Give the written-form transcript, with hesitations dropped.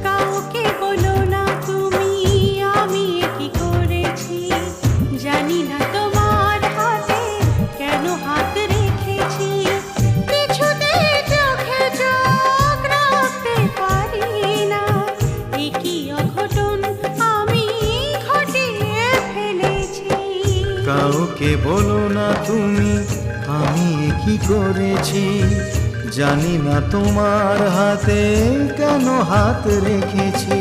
কাউকে বলো না তুমি আমি কি করেছি, জানি না তোমার হাতে কেন হাত রেখেছি। কিছুতে চোখে চোখ রাখতে পারি না, এ কি অঘটন আমি ঘটিয়ে ফেলেছি। কাউকে বলো না তুমি আমি কি করেছি, জানি না তোমার হাতে কেন হাত রেখেছি।